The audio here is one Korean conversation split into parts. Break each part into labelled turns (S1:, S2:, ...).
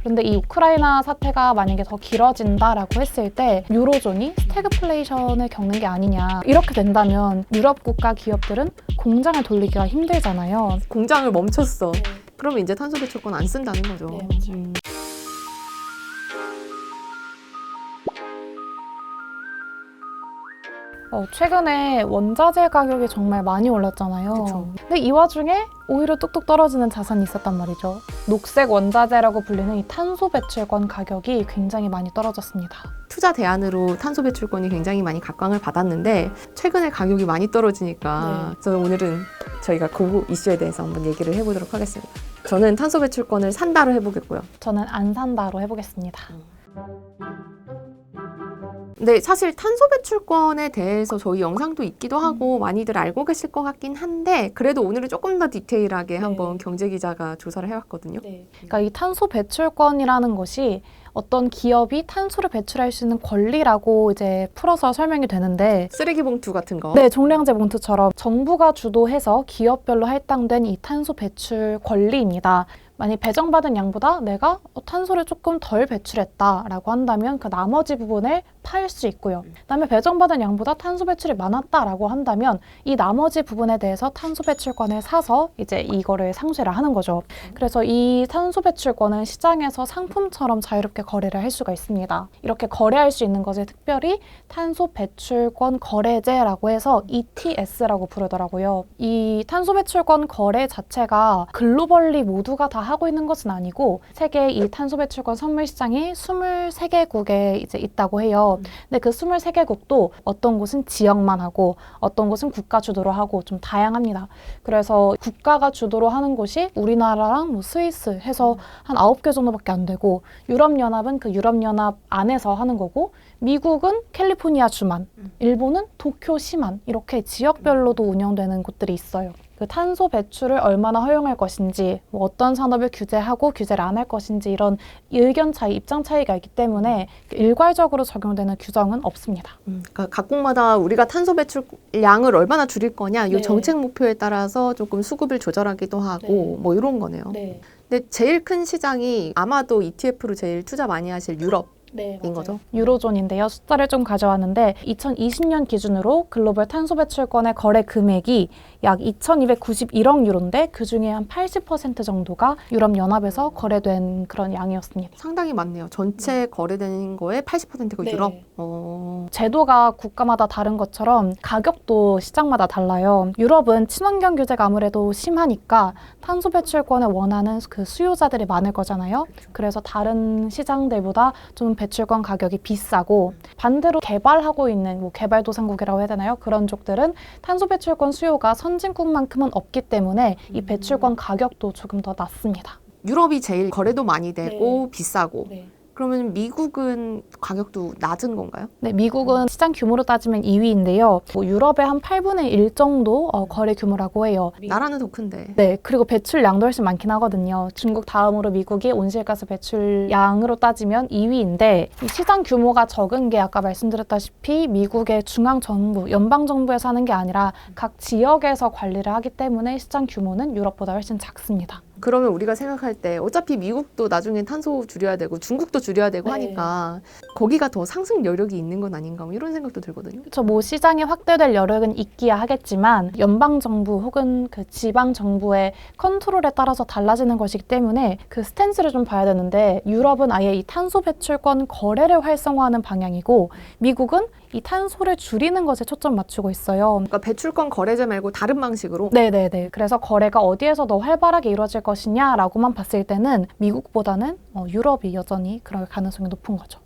S1: 그런데 이 우크라이나 사태가 만약에 더 길어진다라고 했을 때 유로존이 스태그플레이션을 겪는 게 아니냐. 이렇게 된다면 유럽 국가 기업들은 공장을 돌리기가 힘들잖아요.
S2: 공장을 멈췄어. 그러면 이제 탄소 배출권 안 쓴다는 거죠.
S1: 네, 맞아요. 최근에 원자재 가격이 정말 많이 올랐잖아요.
S2: 그쵸.
S1: 근데 이 와중에 오히려 뚝뚝 떨어지는 자산이 있었단 말이죠. 녹색 원자재라고 불리는 이 탄소 배출권 가격이 굉장히 많이 떨어졌습니다.
S2: 투자 대안으로 탄소 배출권이 굉장히 많이 각광을 받았는데 최근에 가격이 많이 떨어지니까 저는 오늘은 저희가 그 이슈에 대해서 한번 얘기를 해보도록 하겠습니다. 저는 탄소 배출권을 산다로 해보겠고요.
S1: 저는 안 산다로 해보겠습니다.
S2: 근데 사실 탄소 배출권에 대해서 저희 영상도 있기도 하고 많이들 알고 계실 것 같긴 한데 그래도 오늘은 조금 더 디테일하게 한번 경제기자가 조사를 해왔거든요.
S1: 그러니까 이 탄소 배출권이라는 것이 어떤 기업이 탄소를 배출할 수 있는 권리라고 이제 풀어서 설명이 되는데
S2: 쓰레기 봉투 같은 거.
S1: 네, 종량제 봉투처럼 정부가 주도해서 기업별로 할당된 이 탄소 배출 권리입니다. 만약 배정받은 양보다 내가 탄소를 조금 덜 배출했다라고 한다면 그 나머지 부분을 팔 수 있고요. 그다음에 배정받은 양보다 탄소 배출이 많았다라고 한다면 이 나머지 부분에 대해서 탄소 배출권을 사서 이제 이거를 상쇄를 하는 거죠. 그래서 이 탄소 배출권은 시장에서 상품처럼 자유롭게 거래를 할 수가 있습니다. 이렇게 거래할 수 있는 것을 특별히 탄소 배출권 거래제라고 해서 ETS라고 부르더라고요. 이 탄소 배출권 거래 자체가 글로벌리 모두가 다 하고 있는 것은 아니고 세계 이 탄소 배출권 선물 시장이 23개국에 이제 있다고 해요. 근데 그 23개국도 어떤 곳은 지역만 하고 어떤 곳은 국가 주도로 하고 좀 다양합니다. 그래서 국가가 주도로 하는 곳이 우리나라랑 뭐 스위스 해서 한 9개 정도밖에 안 되고 유럽연합은 그 유럽연합 안에서 하는 거고 미국은 캘리포니아 주만, 일본은 도쿄시만 이렇게 지역별로도 운영되는 곳들이 있어요. 그 탄소 배출을 얼마나 허용할 것인지, 뭐 어떤 산업을 규제하고 규제를 안 할 것인지 이런 의견 차이, 입장 차이가 있기 때문에 일괄적으로 적용되는 규정은 없습니다.
S2: 그러니까 각국마다 우리가 탄소 배출량을 얼마나 줄일 거냐 이 정책 목표에 따라서 조금 수급을 조절하기도 하고 뭐 이런 거네요. 근데 제일 큰 시장이 아마도 ETF로 제일 투자 많이 하실 유럽. 인 거죠?
S1: 유로존인데요. 숫자를 좀 가져왔는데 2020년 기준으로 글로벌 탄소 배출권의 거래 금액이 약 2,291억 유로인데 그중에 한 80% 정도가 유럽연합에서 거래된 그런 양이었습니다.
S2: 상당히 많네요. 전체 거래되는 거에 80%가 유럽.
S1: 제도가 국가마다 다른 것처럼 가격도 시장마다 달라요. 유럽은 친환경 규제가 아무래도 심하니까 탄소 배출권을 원하는 그 수요자들이 많을 거잖아요. 그래서 다른 시장들보다 좀 배출권 가격이 비싸고 반대로 개발하고 있는 뭐 개발도상국이라고 해야 되나요? 그런 쪽들은 탄소 배출권 수요가 선진국만큼은 없기 때문에 이 배출권 가격도 조금 더 낮습니다.
S2: 유럽이 제일 거래도 많이 되고 비싸고 그러면 미국은 가격도 낮은 건가요?
S1: 네, 미국은 시장 규모로 따지면 2위인데요. 뭐 유럽의 한 8분의 1 정도 거래 규모라고 해요.
S2: 나라는 더 큰데.
S1: 네, 그리고 배출량도 훨씬 많긴 하거든요. 중국 다음으로 미국이 온실가스 배출량으로 따지면 2위인데 이 시장 규모가 적은 게 아까 말씀드렸다시피 미국의 중앙정부, 연방정부에서 하는 게 아니라 각 지역에서 관리를 하기 때문에 시장 규모는 유럽보다 훨씬 작습니다.
S2: 그러면 우리가 생각할 때 어차피 미국도 나중에 탄소 줄여야 되고 중국도 줄여야 되고 하니까 거기가 더 상승 여력이 있는 건 아닌가 뭐 이런 생각도 들거든요.
S1: 그렇죠. 뭐 시장에 확대될 여력은 있기야 하겠지만 연방정부 혹은 그 지방정부의 컨트롤에 따라서 달라지는 것이기 때문에 그 스탠스를 좀 봐야 되는데 유럽은 아예 이 탄소 배출권 거래를 활성화하는 방향이고 미국은 이 탄소를 줄이는 것에 초점 맞추고 있어요.
S2: 그러니까 배출권 거래제 말고 다른 방식으로?
S1: 네네네. 그래서 거래가 어디에서 더 활발하게 이루어질 것이냐라고만 봤을 때는 미국보다는 유럽이 여전히 그럴 가능성이 높은 거죠.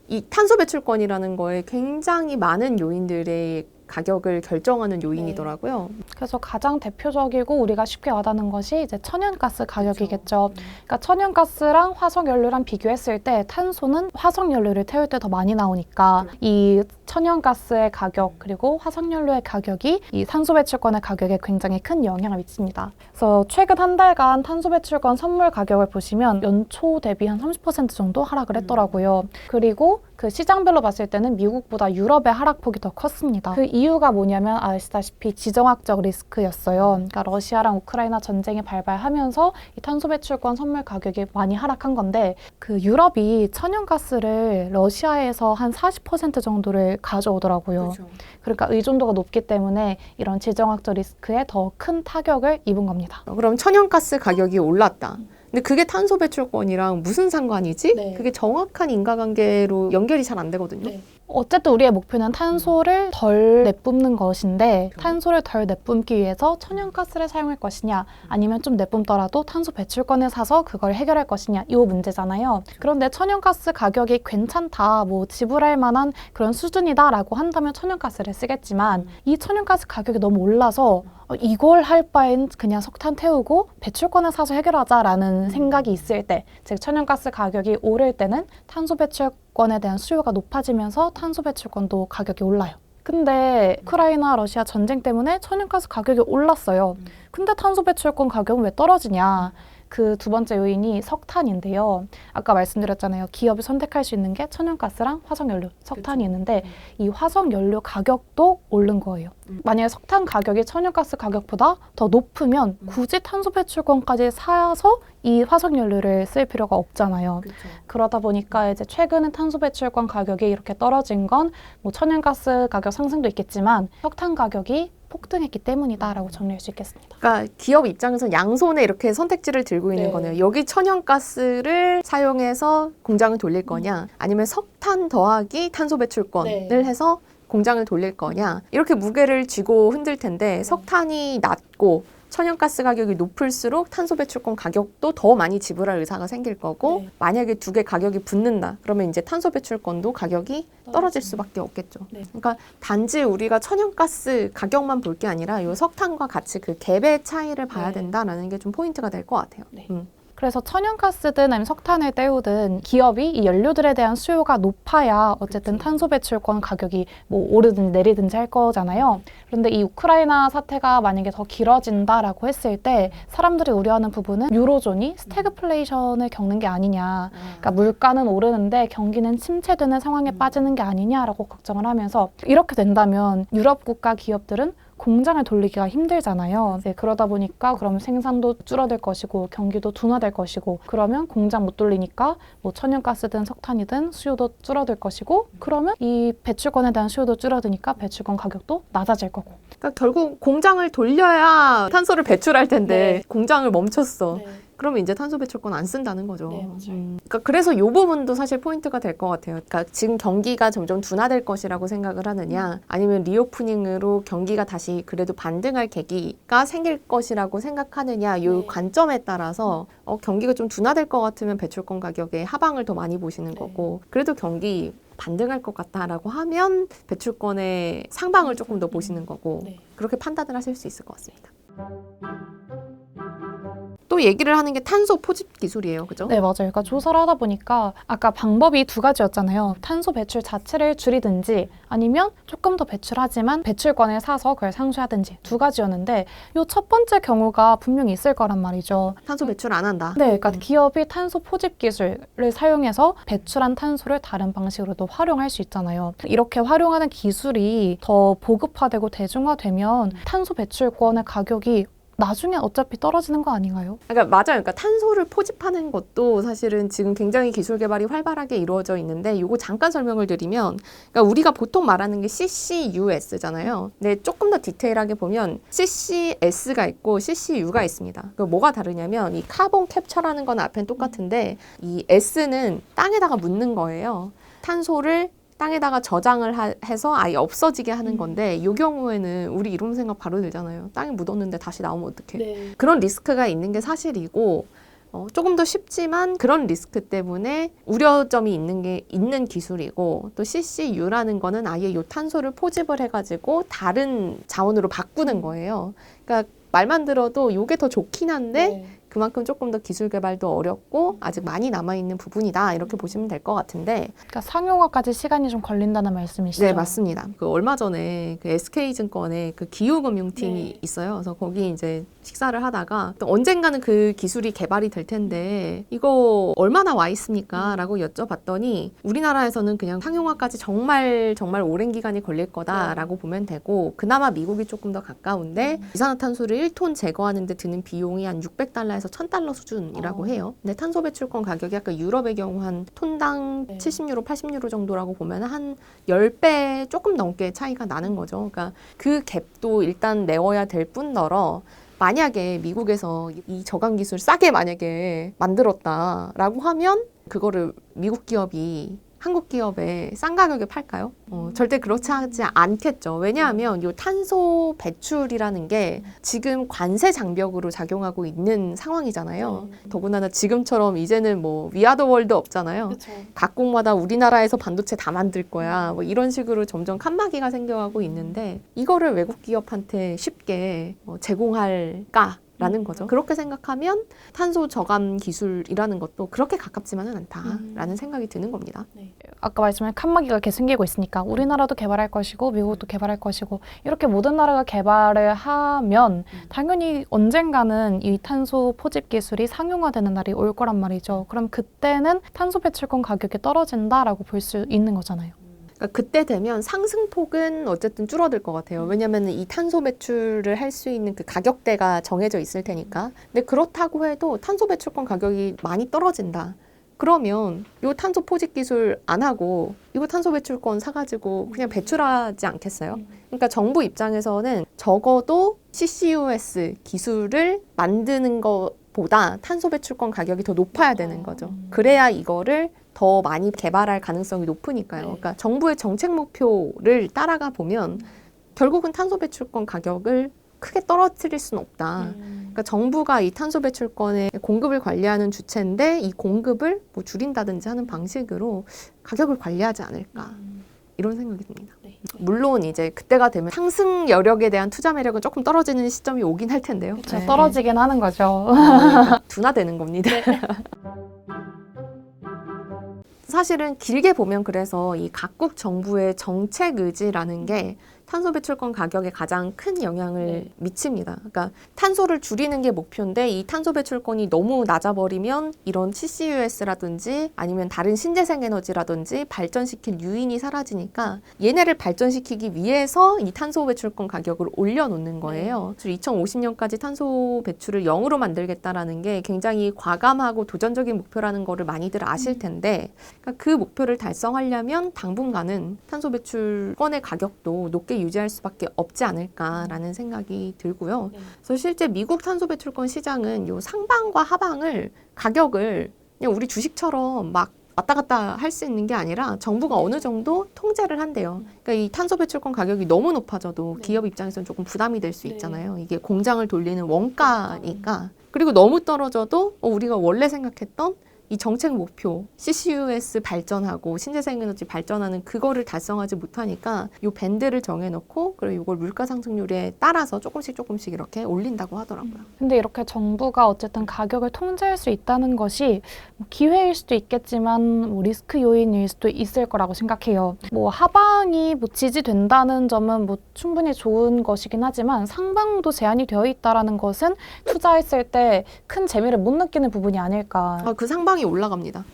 S2: 이 탄소 배출권이라는 거에 굉장히 많은 요인들의 가격을 결정하는 요인이더라고요.
S1: 그래서 가장 대표적이고 우리가 쉽게 와닿는 것이 이제 천연가스 가격이겠죠. 그러니까 천연가스랑 화석연료랑 비교했을 때 탄소는 화석연료를 태울 때 더 많이 나오니까 이 천연가스의 가격 그리고 화석연료의 가격이 이 탄소 배출권의 가격에 굉장히 큰 영향을 미칩니다. 그래서 최근 한 달간 탄소 배출권 선물 가격을 보시면 연초 대비 한 30% 정도 하락을 했더라고요. 그리고 그 시장별로 봤을 때는 미국보다 유럽의 하락폭이 더 컸습니다. 그 이유가 뭐냐면 아시다시피 지정학적 리스크였어요. 그러니까 러시아랑 우크라이나 전쟁이 발발하면서 이 탄소 배출권 선물 가격이 많이 하락한 건데 그 유럽이 천연가스를 러시아에서 한 40% 정도를 가져오더라고요.
S2: 그렇죠.
S1: 그러니까 의존도가 높기 때문에 이런 지정학적 리스크에 더 큰 타격을 입은 겁니다.
S2: 그럼 천연가스 가격이 올랐다. 근데 그게 탄소 배출권이랑 무슨 상관이지?
S1: 네.
S2: 그게 정확한 인과관계로 연결이 잘 안 되거든요.
S1: 어쨌든 우리의 목표는 탄소를 덜 내뿜는 것인데 탄소를 덜 내뿜기 위해서 천연가스를 사용할 것이냐 아니면 좀 내뿜더라도 탄소 배출권을 사서 그걸 해결할 것이냐 이 문제잖아요. 그런데 천연가스 가격이 괜찮다, 뭐 지불할 만한 그런 수준이다라고 한다면 천연가스를 쓰겠지만 이 천연가스 가격이 너무 올라서 이걸 할 바엔 그냥 석탄 태우고 배출권을 사서 해결하자라는 생각이 있을 때, 즉 천연가스 가격이 오를 때는 탄소 배출권에 대한 수요가 높아지면서 탄소 배출권도 가격이 올라요. 근데 우크라이나 러시아 전쟁 때문에 천연가스 가격이 올랐어요. 근데 탄소 배출권 가격은 왜 떨어지냐? 그 두 번째 요인이 석탄인데요. 아까 말씀드렸잖아요. 기업이 선택할 수 있는 게 천연가스랑 화석연료, 석탄이 있는데 이 화석연료 가격도 오른 거예요. 만약에 석탄 가격이 천연가스 가격보다 더 높으면 굳이 탄소 배출권까지 사서 이 화석연료를 쓸 필요가 없잖아요.
S2: 그렇죠.
S1: 그러다 보니까 이제 최근에 탄소 배출권 가격이 이렇게 떨어진 건 뭐 천연가스 가격 상승도 있겠지만 석탄 가격이 폭등했기 때문이다라고 정리할 수 있겠습니다.
S2: 그러니까 기업 입장에서 양손에 이렇게 선택지를 들고 있는 거네요. 여기 천연가스를 사용해서 공장을 돌릴 거냐, 아니면 석탄 더하기 탄소 배출권을 해서 공장을 돌릴 거냐, 이렇게 무게를 쥐고 흔들 텐데 석탄이 낮고 천연가스 가격이 높을수록 탄소 배출권 가격도 더 많이 지불할 의사가 생길 거고 만약에 두 개 가격이 붙는다 그러면 이제 탄소 배출권도 가격이 떨어질 수밖에 없겠죠. 그러니까 단지 우리가 천연가스 가격만 볼 게 아니라 이 석탄과 같이 그 갭의 차이를 봐야 된다라는 게 좀 포인트가 될 것 같아요.
S1: 그래서 천연가스든 아니면 석탄을 때우든 기업이 이 연료들에 대한 수요가 높아야 어쨌든 탄소 배출권 가격이 뭐 오르든 내리든지 할 거잖아요. 그런데 이 우크라이나 사태가 만약에 더 길어진다라고 했을 때 사람들이 우려하는 부분은 유로존이 스태그플레이션을 겪는 게 아니냐. 그러니까 물가는 오르는데 경기는 침체되는 상황에 빠지는 게 아니냐라고 걱정을 하면서 이렇게 된다면 유럽 국가 기업들은 공장을 돌리기가 힘들잖아요. 그러다 보니까 그럼 생산도 줄어들 것이고 경기도 둔화될 것이고 그러면 공장 못 돌리니까 뭐 천연가스든 석탄이든 수요도 줄어들 것이고 그러면 이 배출권에 대한 수요도 줄어드니까 배출권 가격도 낮아질 거고.
S2: 그러니까 결국 공장을 돌려야 탄소를 배출할 텐데 공장을 멈췄어. 그러면 이제 탄소 배출권 안 쓴다는 거죠. 그러니까 그래서 이 부분도 사실 포인트가 될 것 같아요. 그러니까 지금 경기가 점점 둔화될 것이라고 생각을 하느냐, 아니면 리오프닝으로 경기가 다시 그래도 반등할 계기가 생길 것이라고 생각하느냐, 이 관점에 따라서 경기가 좀 둔화될 것 같으면 배출권 가격에 하방을 더 많이 보시는 거고, 그래도 경기 반등할 것 같다라고 하면 배출권의 상방을 조금 더 보시는 거고, 그렇게 판단을 하실 수 있을 것 같습니다. 또 얘기를 하는 게 탄소 포집 기술이에요. 그죠?
S1: 네, 맞아요. 그러니까 조사를 하다 보니까 아까 방법이 두 가지였잖아요. 탄소 배출 자체를 줄이든지 아니면 조금 더 배출하지만 배출권을 사서 그걸 상쇄하든지 두 가지였는데 이 첫 번째 경우가 분명히 있을 거란 말이죠.
S2: 탄소 배출 안 한다.
S1: 네, 그러니까 기업이 탄소 포집 기술을 사용해서 배출한 탄소를 다른 방식으로도 활용할 수 있잖아요. 이렇게 활용하는 기술이 더 보급화되고 대중화되면 탄소 배출권의 가격이 나중에 어차피 떨어지는 거 아닌가요?
S2: 그러니까 맞아요. 그러니까 탄소를 포집하는 것도 사실은 지금 굉장히 기술 개발이 활발하게 이루어져 있는데 이거 잠깐 설명을 드리면 그러니까 우리가 보통 말하는 게 CCUS잖아요. 근데 조금 더 디테일하게 보면 CCS가 있고 CCU가 있습니다. 그 뭐가 다르냐면 이 카본 캡처라는 건 앞엔 똑같은데 이 S는 땅에다가 묻는 거예요. 탄소를 땅에다가 저장을 해서 아예 없어지게 하는 건데 이 경우에는 우리 이런 생각 바로 들잖아요. 땅에 묻었는데 다시 나오면 어떡해. 그런 리스크가 있는 게 사실이고 조금 더 쉽지만 그런 리스크 때문에 우려점이 있는 기술이고 또 CCU라는 거는 아예 이 탄소를 포집을 해가지고 다른 자원으로 바꾸는 거예요. 그러니까 말만 들어도 이게 더 좋긴 한데 그만큼 조금 더 기술 개발도 어렵고 아직 많이 남아있는 부분이다 이렇게 보시면 될 것 같은데
S1: 그러니까 상용화까지 시간이 좀 걸린다는 말씀이시죠?
S2: 네, 맞습니다. 그 얼마 전에 그 SK증권의 그 기후금융팀이
S1: 네.
S2: 있어요. 그래서 거기 이제 식사를 하다가 또 언젠가는 그 기술이 개발이 될 텐데 이거 얼마나 와 있습니까? 라고 여쭤봤더니 우리나라에서는 그냥 상용화까지 정말 오랜 기간이 걸릴 거다라고 보면 되고 그나마 미국이 조금 더 가까운데 이산화탄소를 1톤 제거하는 데 드는 비용이 한 600달러에서 1000달러 수준이라고 해요. 근데 탄소 배출권 가격이 아까 유럽의 경우 한 톤당 70유로, 80유로 정도라고 보면 한 10배 조금 넘게 차이가 나는 거죠. 그러니까 그 갭도 일단 내워야 될 뿐더러 만약에 미국에서 이 저감 기술 싸게 만약에 만들었다라고 하면 그거를 미국 기업이 한국 기업에 싼 가격에 팔까요? 절대 그렇지 하지 않겠죠. 왜냐하면 이 탄소 배출이라는 게 지금 관세 장벽으로 작용하고 있는 상황이잖아요. 더군다나 지금처럼 이제는 뭐 위아더 월드 없잖아요.
S1: 그쵸.
S2: 각국마다 우리나라에서 반도체 다 만들 거야. 뭐 이런 식으로 점점 칸막이가 생겨가고 있는데 이거를 외국 기업한테 쉽게 제공할까? 라는 거죠. 그렇게 생각하면 탄소 저감 기술이라는 것도 그렇게 가깝지만은 않다라는 생각이 드는 겁니다.
S1: 네. 아까 말씀하신 칸막이가 계속 생기고 있으니까 우리나라도 개발할 것이고 미국도 개발할 것이고 이렇게 모든 나라가 개발을 하면 당연히 언젠가는 이 탄소 포집 기술이 상용화되는 날이 올 거란 말이죠. 그럼 그때는 탄소 배출권 가격이 떨어진다라고 볼 수 있는 거잖아요.
S2: 그러니까 그때 되면 상승폭은 어쨌든 줄어들 것 같아요. 왜냐하면 이 탄소 배출을 할 수 있는 그 가격대가 정해져 있을 테니까. 근데 그렇다고 해도 탄소 배출권 가격이 많이 떨어진다. 그러면 이 탄소 포집 기술 안 하고 이거 탄소 배출권 사가지고 그냥 배출하지 않겠어요? 그러니까 정부 입장에서는 적어도 CCUS 기술을 만드는 것보다 탄소 배출권 가격이 더 높아야 되는 거죠. 그래야 이거를 더 많이 개발할 가능성이 높으니까요. 그러니까 정부의 정책 목표를 따라가 보면 결국은 탄소 배출권 가격을 크게 떨어뜨릴 수는 없다. 그러니까 정부가 이 탄소 배출권의 공급을 관리하는 주체인데 이 공급을 뭐 줄인다든지 하는 방식으로 가격을 관리하지 않을까. 이런 생각이 듭니다. 물론 이제 그때가 되면 상승 여력에 대한 투자 매력은 조금 떨어지는 시점이 오긴 할 텐데요.
S1: 그렇죠.
S2: 네.
S1: 떨어지긴 하는 거죠.
S2: 그러니까 둔화되는 겁니다. 사실은 길게 보면 그래서 이 각국 정부의 정책 의지라는 게 탄소 배출권 가격에 가장 큰 영향을 미칩니다. 그러니까 탄소를 줄이는 게 목표인데 이 탄소 배출권이 너무 낮아버리면 이런 CCUS라든지 아니면 다른 신재생 에너지라든지 발전시킬 유인이 사라지니까 얘네를 발전시키기 위해서 이 탄소 배출권 가격을 올려놓는 거예요. 2050년까지 탄소 배출을 0으로 만들겠다라는 게 굉장히 과감하고 도전적인 목표라는 거를 많이들 아실 텐데 그러니까 그 목표를 달성하려면 당분간은 탄소 배출권의 가격도 높게 유지할 수밖에 없지 않을까라는 생각이 들고요. 그래서 실제 미국 탄소 배출권 시장은 요 상방과 하방을 가격을 그냥 우리 주식처럼 막 왔다 갔다 할 수 있는 게 아니라 정부가 어느 정도 통제를 한대요. 그러니까 이 탄소 배출권 가격이 너무 높아져도 기업 입장에서는 조금 부담이 될 수 있잖아요. 이게 공장을 돌리는 원가니까. 그리고 너무 떨어져도 우리가 원래 생각했던 이 정책 목표, CCUS 발전하고 신재생 에너지 발전하는 그거를 달성하지 못하니까 이 밴드를 정해놓고 그리고 이걸 물가 상승률에 따라서 조금씩 이렇게 올린다고 하더라고요.
S1: 근데 이렇게 정부가 어쨌든 가격을 통제할 수 있다는 것이 뭐 기회일 수도 있겠지만 뭐 리스크 요인일 수도 있을 거라고 생각해요. 뭐 하방이 뭐 지지된다는 점은 뭐 충분히 좋은 것이긴 하지만 상방도 제한이 되어 있다라는 것은 투자했을 때 큰 재미를 못 느끼는 부분이 아닐까.
S2: 그 상방이 올라갑니다.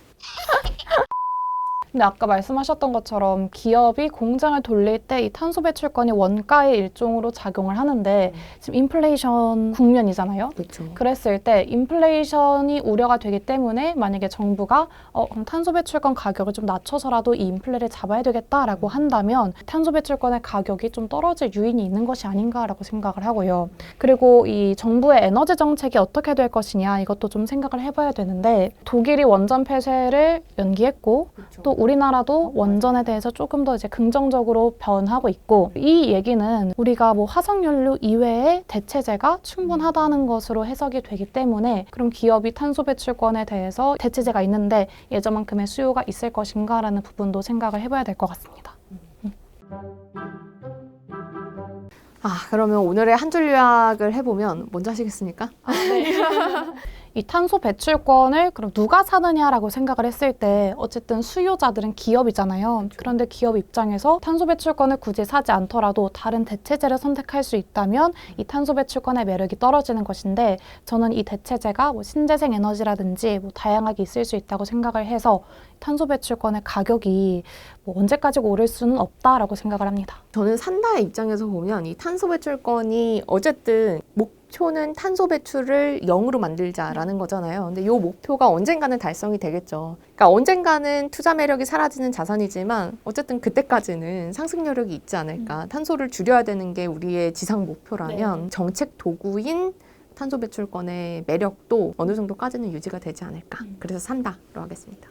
S1: 근데 아까 말씀하셨던 것처럼 기업이 공장을 돌릴 때 이 탄소 배출권이 원가의 일종으로 작용을 하는데 지금 인플레이션 국면이잖아요.
S2: 그렇죠.
S1: 그랬을 때 인플레이션이 우려가 되기 때문에 만약에 정부가 그럼 탄소 배출권 가격을 좀 낮춰서라도 이 인플레를 잡아야 되겠다라고 한다면 탄소 배출권의 가격이 좀 떨어질 요인이 있는 것이 아닌가라고 생각을 하고요. 그리고 이 정부의 에너지 정책이 어떻게 될 것이냐 이것도 좀 생각을 해봐야 되는데 독일이 원전 폐쇄를 연기했고
S2: 그렇죠.
S1: 또 우리나라도 원전에 대해서 조금 더 이제 긍정적으로 변하고 있고 이 얘기는 우리가 뭐 화석연료 이외에 대체제가 충분하다는 것으로 해석이 되기 때문에 그럼 기업이 탄소 배출권에 대해서 대체제가 있는데 예전만큼의 수요가 있을 것인가라는 부분도 생각을 해봐야 될 것 같습니다.
S2: 그러면 오늘의 한 줄 요약을 해보면 먼저 하시겠습니까?
S1: 네. 이 탄소 배출권을 그럼 누가 사느냐라고 생각을 했을 때 어쨌든 수요자들은 기업이잖아요. 그런데 기업 입장에서 탄소 배출권을 굳이 사지 않더라도 다른 대체제를 선택할 수 있다면 이 탄소 배출권의 매력이 떨어지는 것인데 저는 이 대체제가 뭐 신재생 에너지라든지 뭐 다양하게 있을 수 있다고 생각을 해서 탄소 배출권의 가격이 뭐 언제까지 오를 수는 없다라고 생각을 합니다.
S2: 저는 산다의 입장에서 보면 이 탄소 배출권이 어쨌든 목표는 탄소 배출을 0으로 만들자라는 거잖아요. 근데 이 목표가 언젠가는 달성이 되겠죠. 그러니까 언젠가는 투자 매력이 사라지는 자산이지만 어쨌든 그때까지는 상승 여력이 있지 않을까. 탄소를 줄여야 되는 게 우리의 지상 목표라면 정책 도구인 탄소 배출권의 매력도 어느 정도까지는 유지가 되지 않을까. 그래서 산다로 하겠습니다.